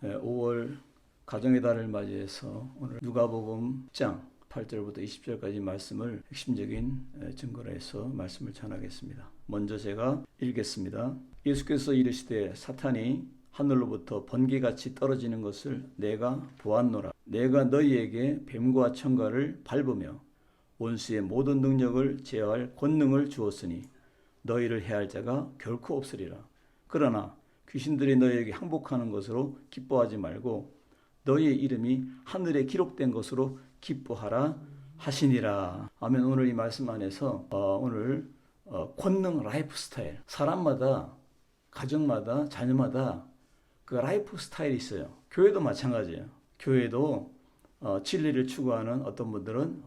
5월 가정의 달을 맞이해서 오늘 누가복음 10장 8절부터 20절까지 말씀을 핵심적인 증거로 해서 말씀을 전하겠습니다. 먼저 제가 읽겠습니다. 예수께서 이르시되 사탄이 하늘로부터 번개같이 떨어지는 것을 내가 보았노라. 내가 너희에게 뱀과 청갈을 밟으며 원수의 모든 능력을 제어할 권능을 주었으니 너희를 해할 자가 결코 없으리라. 그러나 귀신들이 너희에게 항복하는 것으로 기뻐하지 말고 너희의 이름이 하늘에 기록된 것으로 기뻐하라 하시니라. 아멘. 오늘 이 말씀 안에서 권능 라이프 스타일, 사람마다 가정마다 자녀마다 그 라이프 스타일이 있어요. 교회도 마찬가지예요. 교회도 진리를 추구하는 어떤 분들은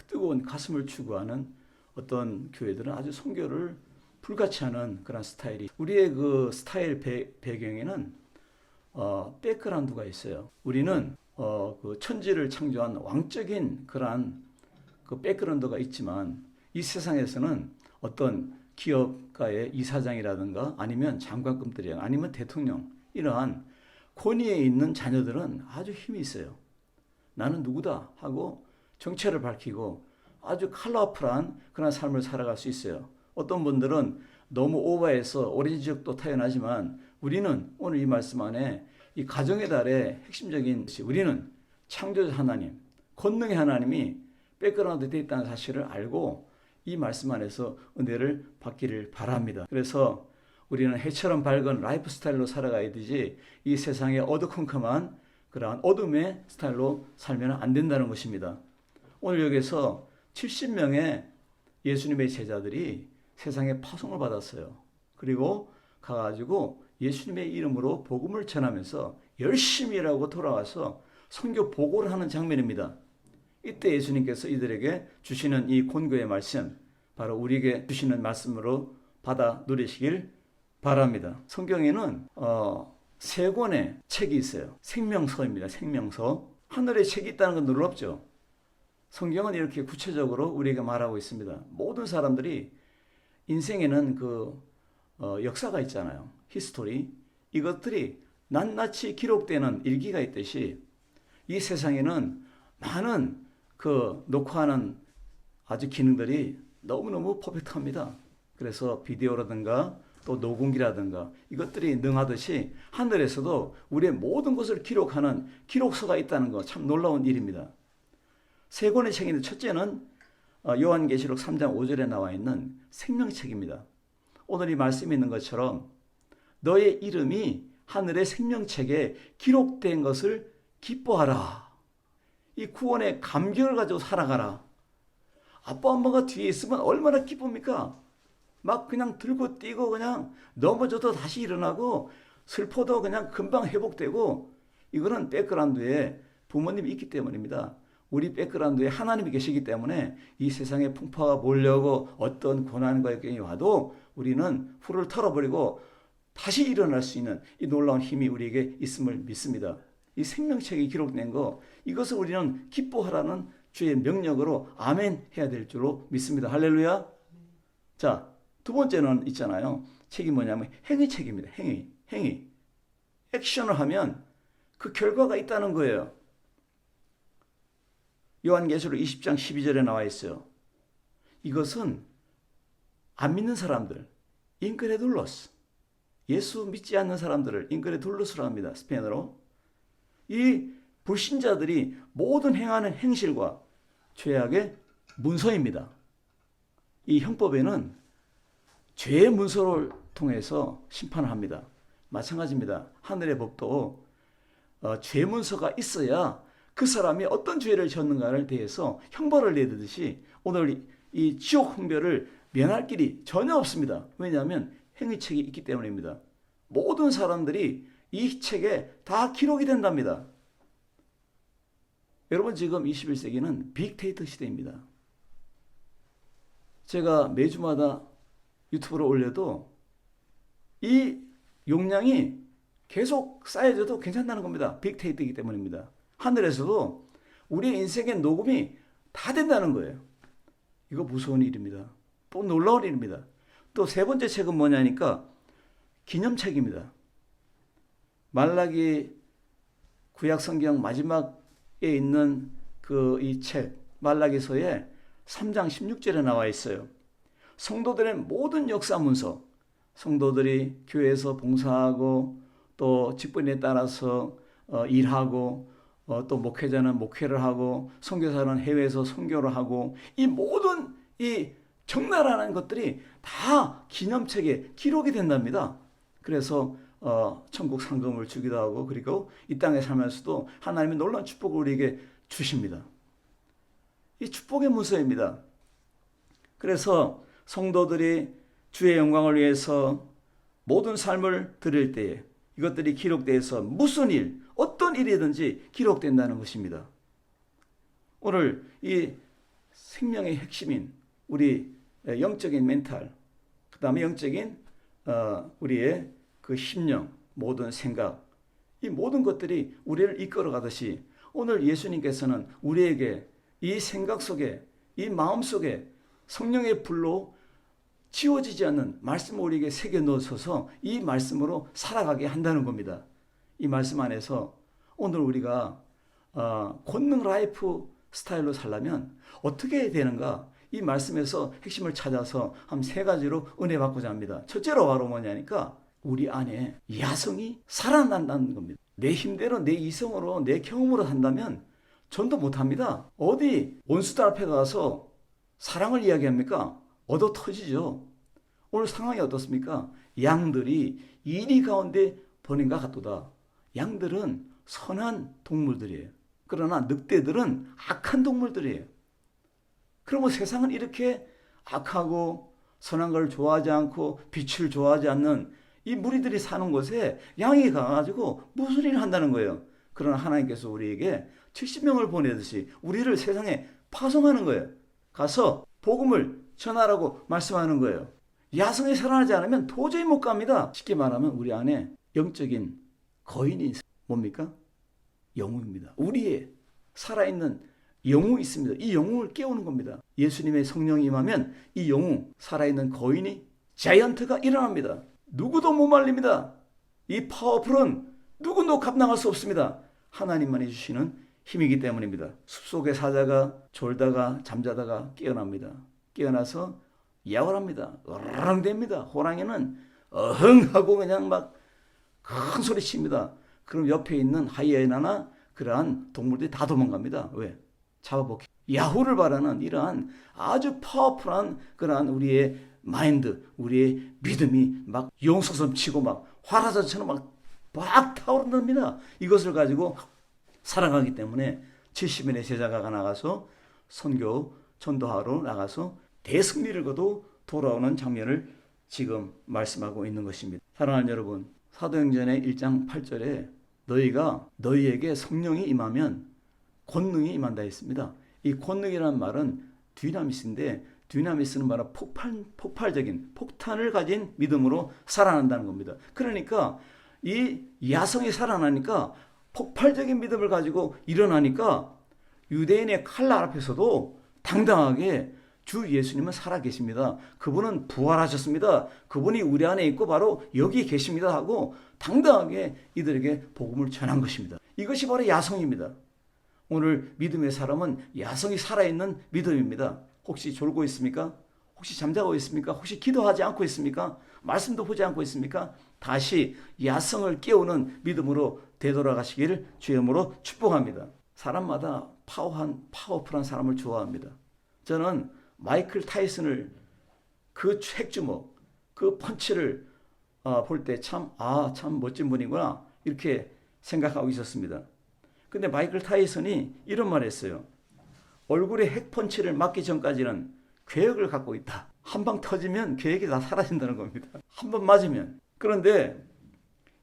뜨거운 가슴을 추구하는 어떤 교회들은 아주 선교를 불같이 하는 그런 스타일이, 우리의 그 스타일 배경에는 백그라운드가 있어요. 우리는 그 천지를 창조한 왕적인 그러한 그 백그라운드가 있지만 이 세상에서는 어떤 기업가의 이사장이라든가 아니면 장관급들이 아니면 대통령, 이러한 권위에 있는 자녀들은 아주 힘이 있어요. 나는 누구다 하고 정체를 밝히고 아주 컬러풀한 그런 삶을 살아갈 수 있어요. 어떤 분들은 너무 오버해서 오렌지족도 타연하지만 우리는 오늘 이 말씀 안에 이 가정의 달의 핵심적인 것이, 우리는 창조자 하나님, 권능의 하나님이 백그라운드에 되어 있다는 사실을 알고 이 말씀 안에서 은혜를 받기를 바랍니다. 그래서 우리는 해처럼 밝은 라이프 스타일로 살아가야 되지 이 세상에 어두컴컴한 그러한 어둠의 스타일로 살면 안 된다는 것입니다. 오늘 여기서 70명의 예수님의 제자들이 세상에 파송을 받았어요. 그리고 가가지고 예수님의 이름으로 복음을 전하면서 열심히 일하고 돌아와서 선교 보고를 하는 장면입니다. 이때 예수님께서 이들에게 주시는 이 권고의 말씀, 바로 우리에게 주시는 말씀으로 받아 누리시길 바랍니다. 성경에는 세 권의 책이 있어요. 생명서입니다. 생명서. 하늘에 책이 있다는 건 놀랍죠. 성경은 이렇게 구체적으로 우리에게 말하고 있습니다. 모든 사람들이 인생에는 그 역사가 있잖아요. 히스토리. 이것들이 낱낱이 기록되는 일기가 있듯이 이 세상에는 많은 그 녹화하는 아주 기능들이 너무너무 퍼펙트합니다. 그래서 비디오라든가 또 녹음기라든가 이것들이 능하듯이 하늘에서도 우리의 모든 것을 기록하는 기록서가 있다는 거 참 놀라운 일입니다. 세 권의 책인데 첫째는 요한계시록 3장 5절에 나와 있는 생명책입니다. 오늘 이 말씀이 있는 것처럼 너의 이름이 하늘의 생명책에 기록된 것을 기뻐하라. 이 구원의 감격을 가지고 살아가라. 아빠 엄마가 뒤에 있으면 얼마나 기쁩니까? 막 그냥 들고 뛰고 그냥 넘어져도 다시 일어나고 슬퍼도 그냥 금방 회복되고, 이거는 백그라운드에 부모님이 있기 때문입니다. 우리 백그라운드에 하나님이 계시기 때문에 이 세상에 풍파가 몰려오고 어떤 고난과 역경이 와도 우리는 풀을 털어버리고 다시 일어날 수 있는 이 놀라운 힘이 우리에게 있음을 믿습니다. 이 생명책이 기록된 거, 이것을 우리는 기뻐하라는 주의 명령으로 아멘 해야 될 줄로 믿습니다. 할렐루야. 자, 두 번째는 있잖아요. 책이 뭐냐면 행위책입니다. 행위. 액션을 하면 그 결과가 있다는 거예요. 요한계시록 20장 12절에 나와 있어요. 이것은 안 믿는 사람들, 인크레둘로스, 예수 믿지 않는 사람들을 인크레둘로스라고 합니다. 스페인어로. 이 불신자들이 모든 행하는 행실과 죄악의 문서입니다. 이 형법에는 죄의 문서를 통해서 심판을 합니다. 마찬가지입니다. 하늘의 법도 죄 문서가 있어야 그 사람이 어떤 죄를 지었는가를 대해서 형벌을 내듯이 오늘 이 지옥 흥별을 면할 길이 전혀 없습니다. 왜냐하면 행위책이 있기 때문입니다. 모든 사람들이 이 책에 다 기록이 된답니다. 여러분, 지금 21세기는 빅데이터 시대입니다. 제가 매주마다 유튜브로 올려도 이 용량이 계속 쌓여져도 괜찮다는 겁니다. 빅데이터이기 때문입니다. 하늘에서도 우리의 인생의 녹음이 다 된다는 거예요. 이거 무서운 일입니다. 또 놀라운 일입니다. 또 세 번째 책은 뭐냐니까 기념책입니다. 말라기 구약 성경 마지막에 있는 그 이 책 말라기서에 3장 16절에 나와 있어요. 성도들의 모든 역사 문서, 성도들이 교회에서 봉사하고 또 직분에 따라서 일하고 또 목회자는 목회를 하고 선교사는 해외에서 선교를 하고 이 모든 이 적나라한 것들이 다 기념책에 기록이 된답니다. 그래서 천국 상금을 주기도 하고 그리고 이 땅에 살면서도 하나님의 놀라운 축복을 우리에게 주십니다. 이 축복의 문서입니다. 그래서 성도들이 주의 영광을 위해서 모든 삶을 드릴 때에 이것들이 기록돼서 무슨 일, 어떤 일이든지 기록된다는 것입니다. 오늘 이 생명의 핵심인 우리 영적인 멘탈, 그 다음에 영적인 우리의 그 심령, 모든 생각, 이 모든 것들이 우리를 이끌어 가듯이 오늘 예수님께서는 우리에게 이 생각 속에, 이 마음 속에 성령의 불로 지워지지 않는 말씀을 우리에게 새겨 넣어서 이 말씀으로 살아가게 한다는 겁니다. 이 말씀 안에서 오늘 우리가 권능 라이프 스타일로 살려면 어떻게 해야 되는가? 이 말씀에서 핵심을 찾아서 한 3가지로 은혜 받고자 합니다. 첫째로 바로 뭐냐니까 우리 안에 야성이 살아난다는 겁니다. 내 힘대로 내 이성으로 내 경험으로 산다면 전도 못합니다. 어디 원수들 앞에 가서 사랑을 이야기합니까? 얻어 터지죠. 오늘 상황이 어떻습니까? 양들이 이리 가운데 버린가 같도다. 양들은 선한 동물들이에요. 그러나 늑대들은 악한 동물들이에요. 그러면 세상은 이렇게 악하고 선한 걸 좋아하지 않고 빛을 좋아하지 않는 이 무리들이 사는 곳에 양이 가가지고 무슨 일을 한다는 거예요. 그러나 하나님께서 우리에게 70명을 보내듯이 우리를 세상에 파송하는 거예요. 가서 복음을 전하라고 말씀하는 거예요. 야성이 살아나지 않으면 도저히 못 갑니다. 쉽게 말하면 우리 안에 영적인 거인이 뭡니까? 영웅입니다. 우리의 살아있는 영웅이 있습니다. 이 영웅을 깨우는 겁니다. 예수님의 성령이 임하면 이 영웅, 살아있는 거인이 자이언트가 일어납니다. 누구도 못 말립니다. 이 파워풀은 누구도 감당할 수 없습니다. 하나님만이 주시는 힘이기 때문입니다. 숲속의 사자가 졸다가 잠자다가 깨어납니다. 깨어나서 야월합니다. 어랑댑니다. 호랑이는 어흥하고 그냥 막 큰 소리 칩니다. 그럼 옆에 있는 하이에나나 그러한 동물들이 다 도망갑니다. 왜? 잡아먹기. 야호를 바라는 이러한 아주 파워풀한 그러한 우리의 마인드, 우리의 믿음이 막 용서섬치고 막 화라자처럼 막 타오른답니다. 이것을 가지고 살아가기 때문에 70인의 제자가 나가서 선교, 전도하러 나가서 대승리를 거두 돌아오는 장면을 지금 말씀하고 있는 것입니다. 사랑하는 여러분, 사도행전의 1장 8절에 너희에게 성령이 임하면 권능이 임한다 했습니다. 이 권능이라는 말은 디나미스인데 디나미스는 바로 폭발적인 폭탄을 가진 믿음으로 살아난다는 겁니다. 그러니까 이 야성이 살아나니까 폭발적인 믿음을 가지고 일어나니까 유대인의 칼날 앞에서도 당당하게 주 예수님은 살아계십니다. 그분은 부활하셨습니다. 그분이 우리 안에 있고 바로 여기 계십니다 하고 당당하게 이들에게 복음을 전한 것입니다. 이것이 바로 야성입니다. 오늘 믿음의 사람은 야성이 살아있는 믿음입니다. 혹시 졸고 있습니까? 혹시 잠자고 있습니까? 혹시 기도하지 않고 있습니까? 말씀도 보지 않고 있습니까? 다시 야성을 깨우는 믿음으로 되돌아가시기를 주의 이름으로 축복합니다. 사람마다 파워풀한 사람을 좋아합니다. 저는 마이클 타이슨을 그 핵주먹, 그 펀치를 볼 때 참 멋진 분이구나 이렇게 생각하고 있었습니다. 근데 마이클 타이슨이 이런 말을 했어요. 얼굴에 핵펀치를 맞기 전까지는 계획을 갖고 있다. 한 방 터지면 계획이 다 사라진다는 겁니다. 한 번 맞으면. 그런데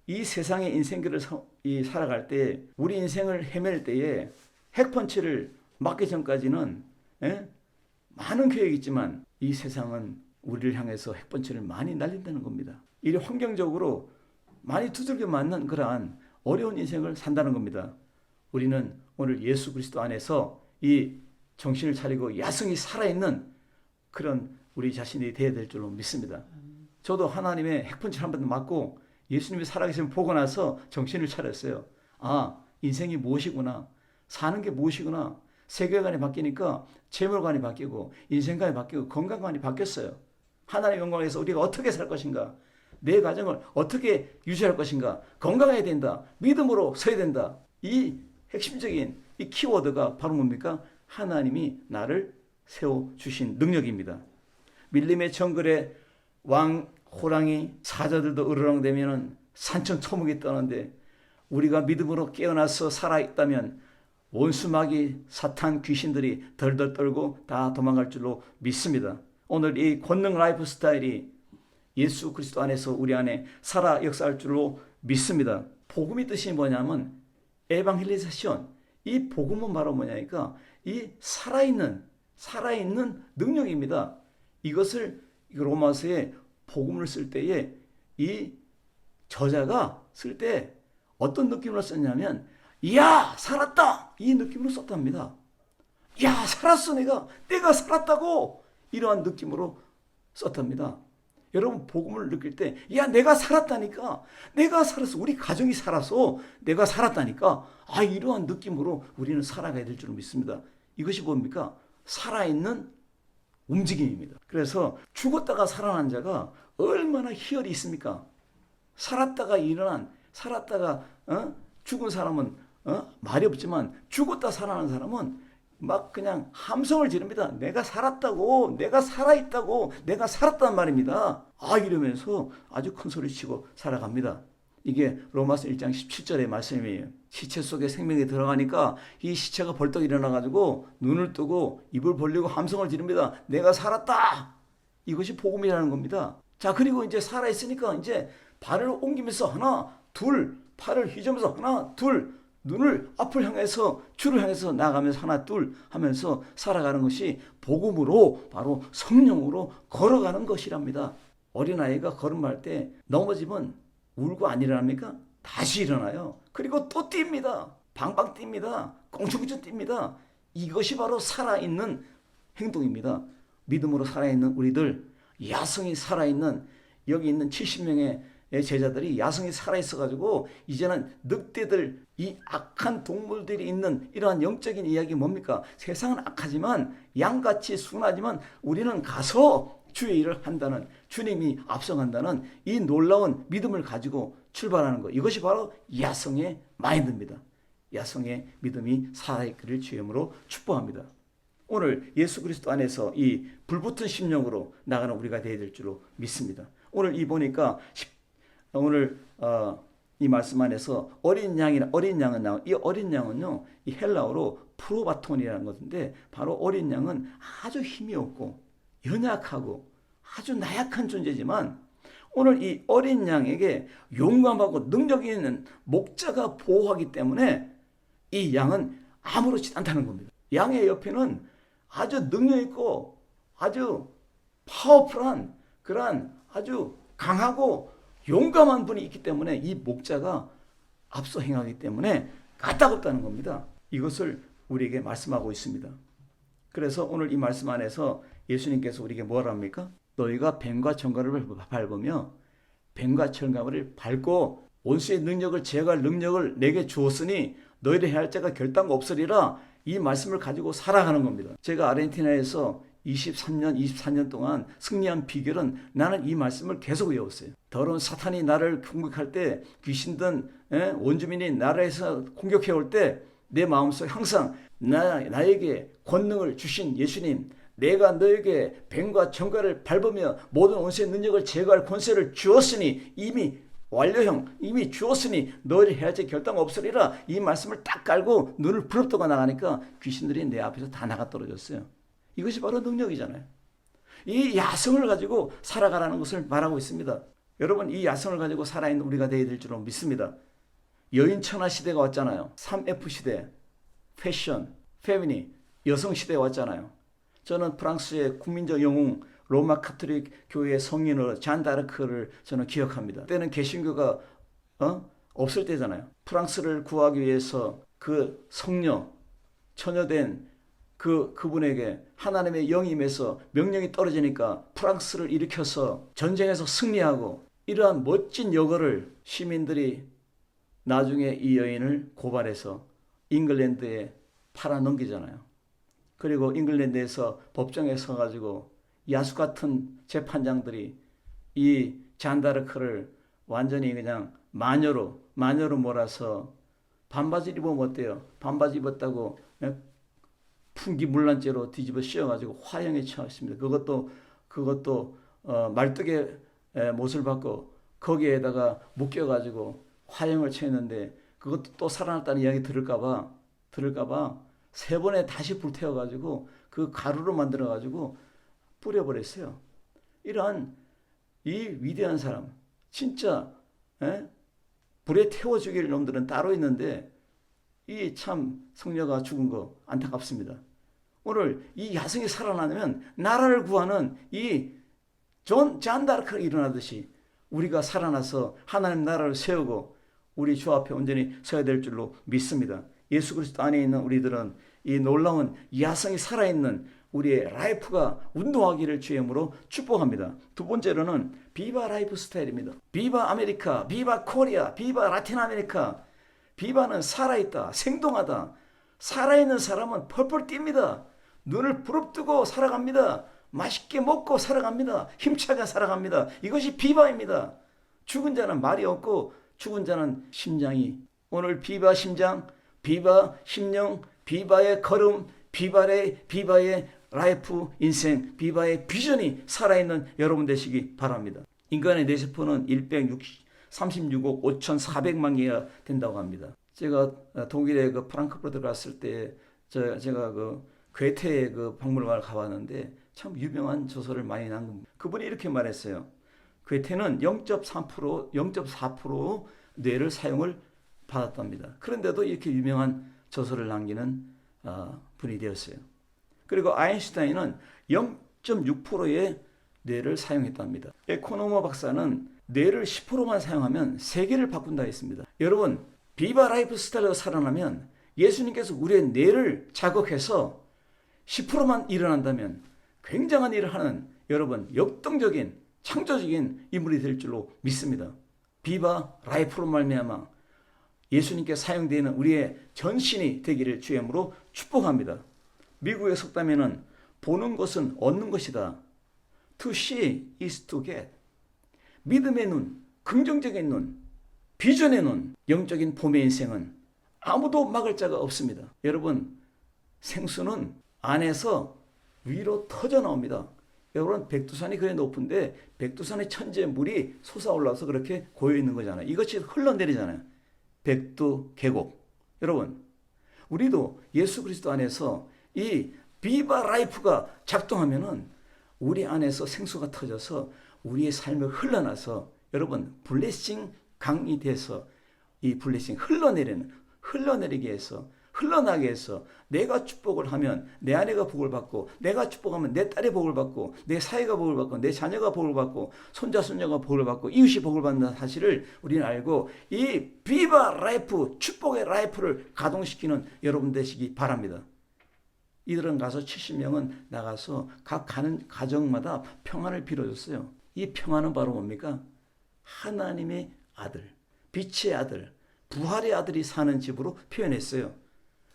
이 세상의 인생길을 살아갈 때 우리 인생을 헤맬 때에 핵펀치를 맞기 전까지는 많은 계획이 있지만 이 세상은 우리를 향해서 핵펀치를 많이 날린다는 겁니다. 이 환경적으로 많이 두들겨 맞는 그러한 어려운 인생을 산다는 겁니다. 우리는 오늘 예수 그리스도 안에서 이 정신을 차리고 야성이 살아있는 그런 우리 자신이 되어야 될 줄로 믿습니다. 저도 하나님의 핵펀치를 한 번 맞고 예수님이 살아계심을 보고 나서 정신을 차렸어요. 인생이 무엇이구나, 사는 게 무엇이구나, 세계관이 바뀌니까 재물관이 바뀌고 인생관이 바뀌고 건강관이 바뀌었어요. 하나님의 영광에서 우리가 어떻게 살 것인가, 내 가정을 어떻게 유지할 것인가, 건강해야 된다, 믿음으로 서야 된다. 이 핵심적인 이 키워드가 바로 뭡니까? 하나님이 나를 세워주신 능력입니다. 밀림의 정글에 왕, 호랑이, 사자들도 으르렁대면 산천초목이 떠는데 우리가 믿음으로 깨어나서 살아있다면 원수, 마귀, 사탄, 귀신들이 덜덜 떨고 다 도망갈 줄로 믿습니다. 오늘 이 권능 라이프 스타일이 예수 그리스도 안에서 우리 안에 살아 역사할 줄로 믿습니다. 복음의 뜻이 뭐냐면 에반겔리사시온, 이 복음은 바로 뭐냐니까 이 살아있는 능력입니다. 이것을 로마서에 복음을 쓸 때에 이 저자가 쓸 때 어떤 느낌으로 썼냐면 야 살았다 이 느낌으로 썼답니다. 야 살았어, 내가 살았다고, 이러한 느낌으로 썼답니다. 여러분 복음을 느낄 때 야 내가 살았다니까, 내가 살았어, 우리 가정이 살아서 내가 살았다니까, 이러한 느낌으로 우리는 살아가야 될 줄 믿습니다. 이것이 뭡니까? 살아있는 움직임입니다. 그래서 죽었다가 살아난 자가 얼마나 희열이 있습니까? 살았다가 죽은 사람은 말이 없지만 죽었다 살아난 사람은 막 그냥 함성을 지릅니다. 내가 살았다고, 내가 살아있다고, 내가 살았단 말입니다. 이러면서 아주 큰 소리 치고 살아갑니다. 이게 로마서 1장 17절의 말씀이에요. 시체 속에 생명이 들어가니까 이 시체가 벌떡 일어나가지고 눈을 뜨고 입을 벌리고 함성을 지릅니다. 내가 살았다. 이것이 복음이라는 겁니다. 자, 그리고 이제 살아있으니까 이제 발을 옮기면서 하나, 둘, 팔을 휘저으면서 하나, 둘, 눈을 앞을 향해서 주를 향해서 나가면서 하나, 둘 하면서 살아가는 것이 복음으로 바로 성령으로 걸어가는 것이랍니다. 어린아이가 걸음할 때 넘어지면 울고 안 일어납니까? 다시 일어나요. 그리고 또 뜁니다. 방방 뜁니다. 꽁충꽁충 뜁니다. 이것이 바로 살아있는 행동입니다. 믿음으로 살아있는 우리들, 야성이 살아있는, 여기 있는 70명의 제자들이 야성이 살아있어가지고 이제는 늑대들, 이 악한 동물들이 있는 이러한 영적인 이야기 뭡니까? 세상은 악하지만 양같이 순하지만 우리는 가서 주의 일을 한다는, 주님이 앞서간다는 이 놀라운 믿음을 가지고 출발하는 것, 이것이 바로 야성의 마인드입니다. 야성의 믿음이 살아있기를 주임으로 축복합니다. 오늘 예수 그리스도 안에서 이 불붙은 심령으로 나가는 우리가 되어야 될 줄로 믿습니다. 오늘 보니까 오늘 이 말씀 안에서 어린 양은 나온, 이 어린 양은요, 이 헬라어로 프로바톤이라는 것인데 바로 어린 양은 아주 힘이 없고 연약하고 아주 나약한 존재지만 오늘 이 어린 양에게 용감하고 능력 있는 목자가 보호하기 때문에 이 양은 아무렇지 않다는 겁니다. 양의 옆에는 아주 능력 있고 아주 파워풀한 그런 아주 강하고 용감한 분이 있기 때문에 이 목자가 앞서 행하기 때문에 까딱없다는 겁니다. 이것을 우리에게 말씀하고 있습니다. 그래서 오늘 이 말씀 안에서 예수님께서 우리에게 뭐라 합니까? 너희가 뱀과 청갈을 밟으며 뱀과 청갈을 밟고 원수의 능력을 제거할 능력을 내게 주었으니 너희를 해할 자가 결단코 없으리라, 이 말씀을 가지고 살아가는 겁니다. 제가 아르헨티나에서 24년 동안 승리한 비결은 나는 이 말씀을 계속 외웠어요. 더러운 사탄이 나를 공격할 때, 귀신든 원주민이 나라에서 공격해 올 때 내 마음속에 항상 나에게 권능을 주신 예수님, 내가 너에게 뱀과 청갈을 밟으며 모든 원수의 능력을 제거할 권세를 주었으니, 이미 완료형 이미 주었으니 너희를 해야지 결단 없으리라, 이 말씀을 딱 깔고 눈을 부릅뜨고 나가니까 귀신들이 내 앞에서 다 나가 떨어졌어요. 이것이 바로 능력이잖아요. 이 야성을 가지고 살아가라는 것을 말하고 있습니다. 여러분, 이 야성을 가지고 살아있는 우리가 되어야 될 줄로 믿습니다. 여인천하 시대가 왔잖아요. 3F 시대, 패션, 페미니, 여성 시대가 왔잖아요. 저는 프랑스의 국민적 영웅 로마 카톨릭 교회의 성인으로 잔 다르크를 저는 기억합니다. 그때는 개신교가 없을 때잖아요. 프랑스를 구하기 위해서 그 성녀, 처녀된 그분에게 하나님의 영이 임해서 명령이 떨어지니까 프랑스를 일으켜서 전쟁에서 승리하고, 이러한 멋진 여거를 시민들이 나중에 이 여인을 고발해서 잉글랜드에 팔아 넘기잖아요. 그리고 잉글랜드에서 법정에 서가지고 야수 같은 재판장들이 이 잔다르크를 완전히 그냥 마녀로 몰아서 반바지 입으면 어때요? 반바지 입었다고 풍기물란죄로 뒤집어 씌워가지고 화형에 처했습니다. 그것도 말뚝에 못을 받고 거기에다가 묶여가지고 화형을 처했는데 그것도 또 살아났다는 이야기 들을까봐 3번에 다시 불태워가지고 그 가루로 만들어가지고 뿌려버렸어요. 이러한 이 위대한 사람, 진짜 불에 태워 죽일 놈들은 따로 있는데 이 참 성녀가 죽은 거 안타깝습니다. 오늘 이 야성이 살아나면 나라를 구하는 이 잔다르크가 일어나듯이 우리가 살아나서 하나님 나라를 세우고 우리 주 앞에 온전히 서야 될 줄로 믿습니다. 예수 그리스도 안에 있는 우리들은 이 놀라운 야성이 살아있는 우리의 라이프가 운동하기를 주의 이름으로 축복합니다. 두 번째로는 비바 라이프 스타일입니다. 비바 아메리카, 비바 코리아, 비바 라틴 아메리카. 비바는 살아있다, 생동하다. 살아있는 사람은 펄펄 뜁니다. 눈을 부릅뜨고 살아갑니다. 맛있게 먹고 살아갑니다. 힘차게 살아갑니다. 이것이 비바입니다. 죽은 자는 말이 없고 죽은 자는 심장이. 오늘 비바 심장, 비바 심령, 비바의 걸음, 비바의 라이프 인생, 비바의 비전이 살아있는 여러분 되시기 바랍니다. 인간의 뇌세포는 36억 5,400만 개가 된다고 합니다. 제가 독일의 그 프랑크푸르트 갔을 때 제가 그 괴테의 그 박물관을 가봤는데 참 유명한 저서를 많이 남긴 그분이 이렇게 말했어요. 괴테는 0.4% 뇌를 사용을 받았답니다. 그런데도 이렇게 유명한 저서를 남기는 분이 되었어요. 그리고 아인슈타인은 0.6%의 뇌를 사용했답니다. 에코노모 박사는 뇌를 10%만 사용하면 세계를 바꾼다 했습니다. 여러분, 비바 라이프 스타일로 살아나면 예수님께서 우리의 뇌를 자극해서 10%만 일어난다면 굉장한 일을 하는 여러분 역동적인 창조적인 인물이 될 줄로 믿습니다. 비바 라이프로 말미암아 예수님께 사용되는 우리의 전신이 되기를 주의 이름으로 축복합니다. 미국의 속담에는 보는 것은 얻는 것이다. To see is to get. 믿음의 눈, 긍정적인 눈, 비전의 눈, 영적인 봄의 인생은 아무도 막을 자가 없습니다. 여러분, 생수는 안에서 위로 터져 나옵니다. 여러분, 백두산이 그래 높은데 백두산의 천지의 물이 솟아올라서 그렇게 고여 있는 거잖아요. 이것이 흘러내리잖아요. 백두 계곡. 여러분, 우리도 예수 그리스도 안에서 이 비바 라이프가 작동하면은 우리 안에서 생수가 터져서 우리의 삶을 흘러나서 여러분 블레싱 강이 돼서 이 블레싱 흘러내리게 해서 흘러나게 해서 내가 축복을 하면 내 아내가 복을 받고 내가 축복하면 내 딸이 복을 받고 내 사위가 복을 받고 내 자녀가 복을 받고 손자 손녀가 복을 받고 이웃이 복을 받는 사실을 우리는 알고 이 비바 라이프 축복의 라이프를 가동시키는 여러분 되시기 바랍니다. 이들은 가서 70명은 나가서 각 가는 가정마다 평안을 빌어줬어요. 이 평안은 바로 뭡니까? 하나님의 아들, 빛의 아들, 부활의 아들이 사는 집으로 표현했어요.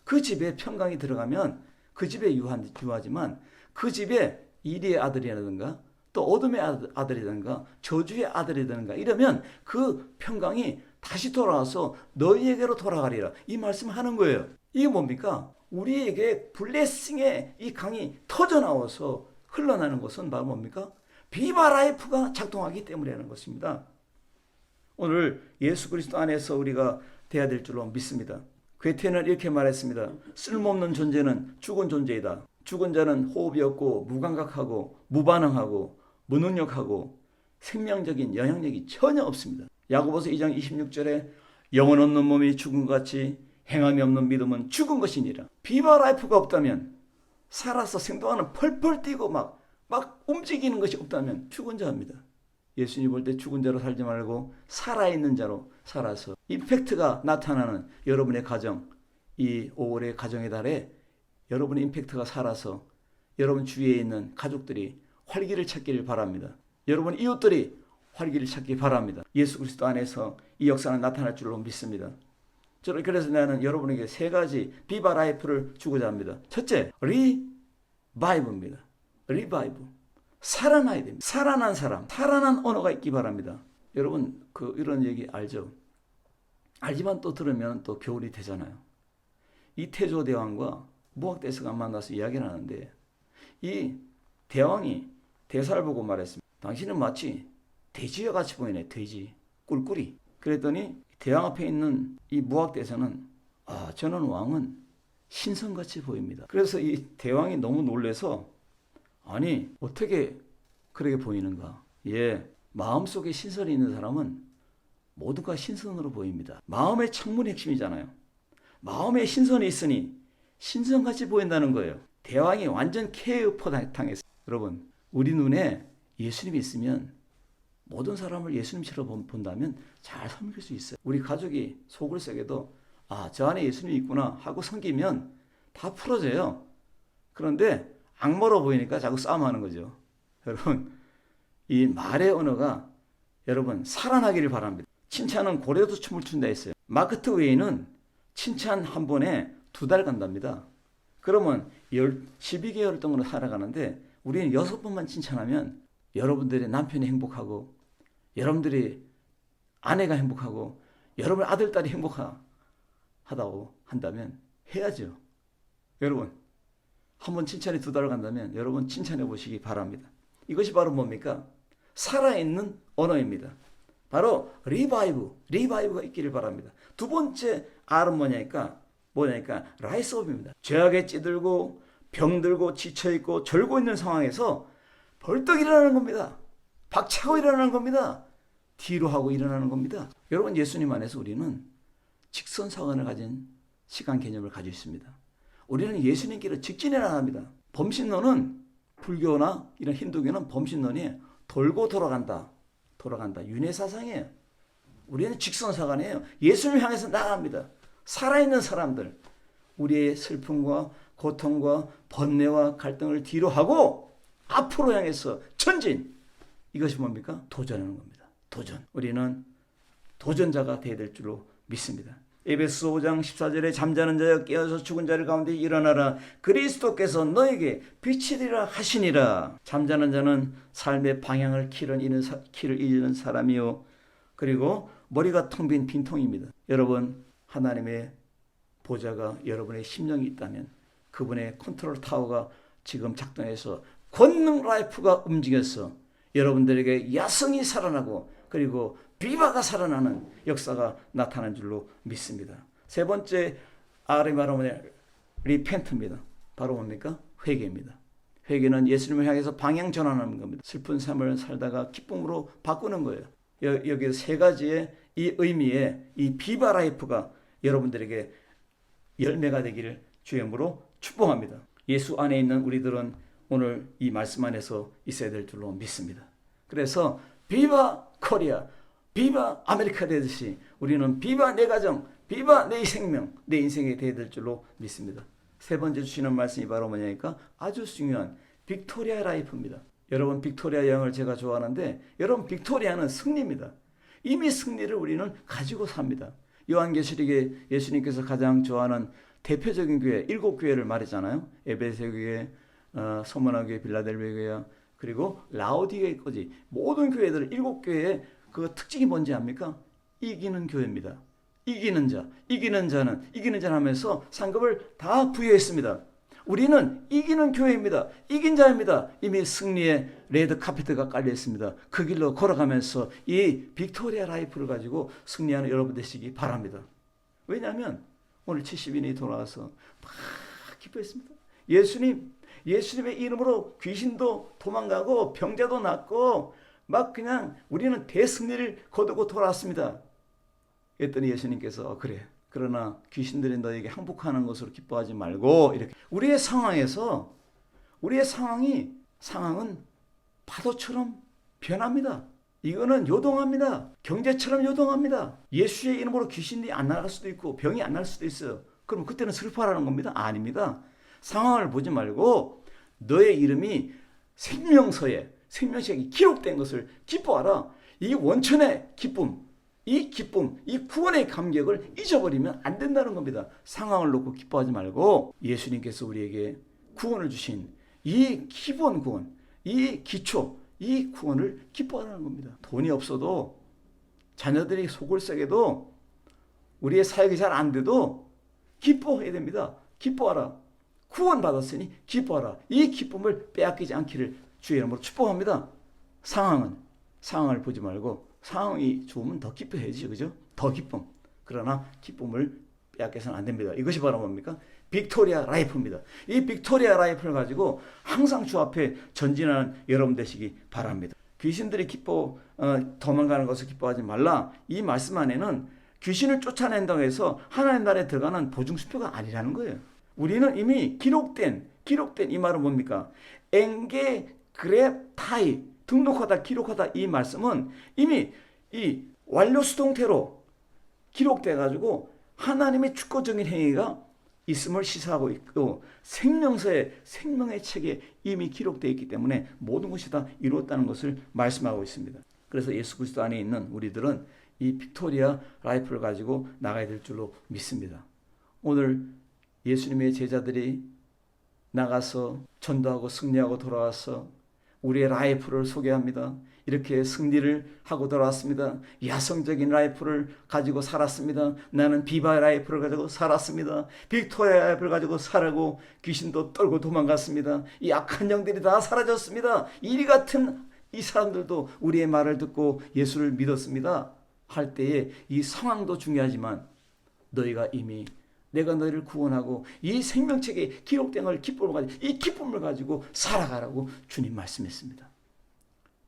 그 집에 평강이 들어가면 그 집에 유하지만 그 집에 이리의 아들이라든가 또 어둠의 아들이라든가 저주의 아들이라든가 이러면 그 평강이 다시 돌아와서 너희에게로 돌아가리라. 이 말씀을 하는 거예요. 이게 뭡니까? 우리에게 블레싱의 이 강이 터져나와서 흘러나는 것은 바로 뭡니까? 비바 라이프가 작동하기 때문이라는 것입니다. 오늘 예수 그리스도 안에서 우리가 돼야 될 줄로 믿습니다. 괴테는 이렇게 말했습니다. 쓸모없는 존재는 죽은 존재이다. 죽은 자는 호흡이 없고 무감각하고 무반응하고 무능력하고 생명적인 영향력이 전혀 없습니다. 야고보서 2장 26절에 영혼 없는 몸이 죽은 것 같이 행함이 없는 믿음은 죽은 것이니라. 비바 라이프가 없다면 살아서 생동하는 펄펄 뛰고 막 움직이는 것이 없다면 죽은 자입니다. 예수님 볼 때 죽은 자로 살지 말고 살아있는 자로 살아서 임팩트가 나타나는 여러분의 가정, 이 5월의 가정의 달에 여러분의 임팩트가 살아서 여러분 주위에 있는 가족들이 활기를 찾기를 바랍니다. 여러분 이웃들이 활기를 찾기 바랍니다. 예수 그리스도 안에서 이 역사는 나타날 줄로 믿습니다. 그래서 나는 여러분에게 세 가지 비바 라이프를 주고자 합니다. 첫째, 리바이브입니다. 리바이브. 살아나야 됩니다. 살아난 사람, 살아난 언어가 있기 바랍니다. 여러분 이런 얘기 알죠? 알지만 또 들으면 또 교훈이 되잖아요. 이 태조 대왕과 무학대사가 만나서 이야기를 하는데 이 대왕이 대사를 보고 말했습니다. 당신은 마치 돼지와 같이 보이네. 돼지, 꿀꿀이. 그랬더니 대왕 앞에 있는 이 무학대사는 저는 왕은 신선같이 보입니다. 그래서 이 대왕이 너무 놀라서 아니 어떻게 그렇게 보이는가. 예, 마음속에 신선이 있는 사람은 모두가 신선으로 보입니다. 마음의 창문이 핵심이잖아요. 마음에 신선이 있으니 신선같이 보인다는 거예요. 대왕이 완전 KO 당했어요. 여러분 우리 눈에 예수님이 있으면 모든 사람을 예수님처럼 본다면 잘 섬길 수 있어요. 우리 가족이 속을 썩여도 저 안에 예수님이 있구나 하고 섬기면 다 풀어져요. 그런데 악마로 보이니까 자꾸 싸움하는 거죠. 여러분 이 말의 언어가 여러분 살아나기를 바랍니다. 칭찬은 고래도 춤을 춘다 했어요. 마크 트웨이는 칭찬 한 번에 2달 간답니다. 그러면 12개월 동안 살아가는데 우리는 6번만 칭찬하면 여러분들의 남편이 행복하고 여러분들이 아내가 행복하고 여러분 아들, 딸이 행복하다고 한다면 해야죠. 여러분 한 번 칭찬이 2달 간다면 여러분 칭찬해 보시기 바랍니다. 이것이 바로 뭡니까? 살아있는 언어입니다. 바로 리바이브가 있기를 바랍니다. 두 번째 R은 뭐냐니까 라이스업입니다. 죄악에 찌들고 병들고 지쳐있고 절고 있는 상황에서 벌떡 일어나는 겁니다. 박차고 일어나는 겁니다. 뒤로 하고 일어나는 겁니다. 여러분 예수님 안에서 우리는 직선상관을 가진 시간 개념을 가지고 있습니다. 우리는 예수님께로 직진해 나갑니다. 범신론은 불교나 이런 힌두교는 범신론이 돌고 돌아간다. 윤회사상이에요. 우리는 직선사관이에요. 예수님을 향해서 나갑니다. 살아있는 사람들, 우리의 슬픔과 고통과 번뇌와 갈등을 뒤로 하고 앞으로 향해서 전진. 이것이 뭡니까? 도전하는 겁니다. 도전. 우리는 도전자가 되어야 될 줄로 믿습니다. 에베소 5장 14절에 잠자는 자여 깨어서 죽은 자를 가운데 일어나라. 그리스도께서 너에게 빛이 되리라 하시니라. 잠자는 자는 삶의 방향을 키를 잃는 사람이요. 그리고 머리가 텅 빈 빈통입니다. 여러분 하나님의 보좌가 여러분의 심령이 있다면 그분의 컨트롤 타워가 지금 작동해서 권능 라이프가 움직여서 여러분들에게 야성이 살아나고 그리고 비바가 살아나는 역사가 나타난 줄로 믿습니다. 세 번째 R이 바로 리펜트입니다. 바로 뭡니까? 회개입니다. 회개는 예수님을 향해서 방향 전환하는 겁니다. 슬픈 삶을 살다가 기쁨으로 바꾸는 거예요. 여기 세 가지의 이 의미의 이 비바 라이프가 여러분들에게 열매가 되기를 주의 이름으로 축복합니다. 예수 안에 있는 우리들은 오늘 이 말씀 안에서 있어야 될 줄로 믿습니다. 그래서 비바 코리아, 비바 아메리카 되듯이 우리는 비바 내 가정, 비바 내 생명, 내 인생에 되어야 될 줄로 믿습니다. 세 번째 주시는 말씀이 바로 뭐냐니까 아주 중요한 빅토리아 라이프입니다. 여러분 빅토리아 여행을 제가 좋아하는데 여러분 빅토리아는 승리입니다. 이미 승리를 우리는 가지고 삽니다. 요한계시록에 예수님께서 가장 좋아하는 대표적인 교회 7교회를 말했잖아요. 에베소 교회, 서머나 교회, 빌라델비아 교회, 그리고 라오디게까지 모든 교회들 7교회의 그 특징이 뭔지 압니까? 이기는 교회입니다. 이기는 자는 하면서 상급을 다 부여했습니다. 우리는 이기는 교회입니다. 이긴 자입니다. 이미 승리의 레드 카페트가 깔려 있습니다. 그 길로 걸어가면서 이 빅토리아 라이프를 가지고 승리하는 여러분 되시기 바랍니다. 왜냐하면 오늘 70인이 돌아와서 막 기뻐했습니다. 예수님의 이름으로 귀신도 도망가고 병자도 낫고 막 그냥 우리는 대승리를 거두고 돌아왔습니다. 그랬더니 예수님께서 그래. 그러나 귀신들이 너에게 항복하는 것으로 기뻐하지 말고 이렇게 우리의 상황은 파도처럼 변합니다. 이거는 요동합니다. 경제처럼 요동합니다. 예수의 이름으로 귀신이 안 나갈 수도 있고 병이 안 날 수도 있어요. 그럼 그때는 슬퍼하라는 겁니다? 아닙니다. 상황을 보지 말고 너의 이름이 생명서에 기록된 것을 기뻐하라. 이 원천의 기쁨, 이 기쁨, 이 구원의 감격을 잊어버리면 안 된다는 겁니다. 상황을 놓고 기뻐하지 말고 예수님께서 우리에게 구원을 주신 이 기본 구원, 이 기초, 이 구원을 기뻐하라는 겁니다. 돈이 없어도 자녀들이 속을 썩여도 우리의 사역이 잘 안 돼도 기뻐해야 됩니다. 기뻐하라. 구원 받았으니 기뻐하라. 이 기쁨을 빼앗기지 않기를 주의 이름으로 축복합니다. 상황을 보지 말고 상황이 좋으면 더 기뻐해야지, 그죠? 더 기쁨. 그러나 기쁨을 빼앗겨서는 안 됩니다. 이것이 바로 뭡니까? 빅토리아 라이프입니다. 이 빅토리아 라이프를 가지고 항상 주 앞에 전진하는 여러분 되시기 바랍니다. 귀신들이 도망가는 것을 기뻐하지 말라. 이 말씀 안에는 귀신을 쫓아낸다고 해서 하나님 나라에 들어가는 보증수표가 아니라는 거예요. 우리는 이미 기록된 이 말은 뭡니까? 엔게그레타이, 등록하다, 기록하다. 이 말씀은 이미 이 완료 수동태로 기록돼 가지고 하나님의 주권적인 행위가 있음을 시사하고 있고 생명의 책에 이미 기록되어 있기 때문에 모든 것이 다 이루었다는 것을 말씀하고 있습니다. 그래서 예수 그리스도 안에 있는 우리들은 이 빅토리아 라이프를 가지고 나가야 될 줄로 믿습니다. 오늘 예수님의 제자들이 나가서 전도하고 승리하고 돌아와서 우리의 라이프를 소개합니다. 이렇게 승리를 하고 돌아왔습니다. 야성적인 라이프를 가지고 살았습니다. 나는 비바 라이프를 가지고 살았습니다. 빅토리아 라이프를 가지고 살고 귀신도 떨고 도망갔습니다. 이 악한 영들이 다 사라졌습니다. 이리 같은 이 사람들도 우리의 말을 듣고 예수를 믿었습니다. 할 때에 이 상황도 중요하지만 너희가 이미 내가 너희를 구원하고 이 생명책에 기록된 걸 이 기쁨을 가지고 살아가라고 주님 말씀했습니다.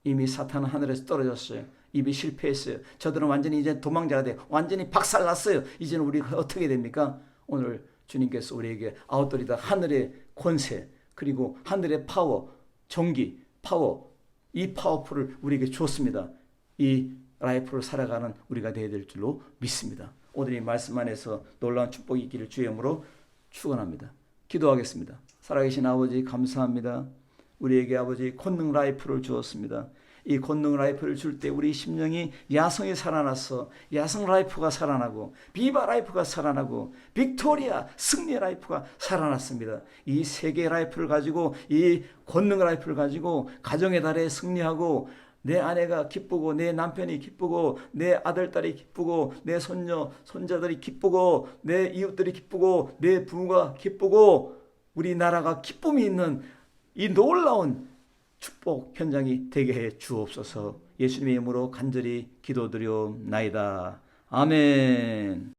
이미 사탄은 하늘에서 떨어졌어요. 입이 실패했어요. 저들은 완전히 이제 도망자가 돼요. 완전히 박살났어요. 이제는 우리가 어떻게 됩니까? 오늘 주님께서 우리에게 아웃도리다, 하늘의 권세, 그리고 하늘의 파워, 전기, 파워, 이 파워풀을 우리에게 줬습니다. 이 라이프를 살아가는 우리가 되어야 될 줄로 믿습니다. 오늘 이 말씀 안에서 놀라운 축복이 있기를 주의 이름으로 축원합니다. 기도하겠습니다. 살아계신 아버지 감사합니다. 우리에게 아버지 권능 라이프를 주었습니다. 이 권능 라이프를 줄 때 우리 심령이 야성이 살아나서 야성 라이프가 살아나고 비바 라이프가 살아나고 빅토리아 승리 라이프가 살아났습니다. 이 세 개의 라이프를 가지고 이 권능 라이프를 가지고 가정의 달에 승리하고 내 아내가 기쁘고 내 남편이 기쁘고 내 아들딸이 기쁘고 내 손녀 손자들이 기쁘고 내 이웃들이 기쁘고 내 부모가 기쁘고 우리나라가 기쁨이 있는 이 놀라운 축복 현장이 되게 해 주옵소서. 예수님의 이름으로 간절히 기도드리옵나이다. 아멘.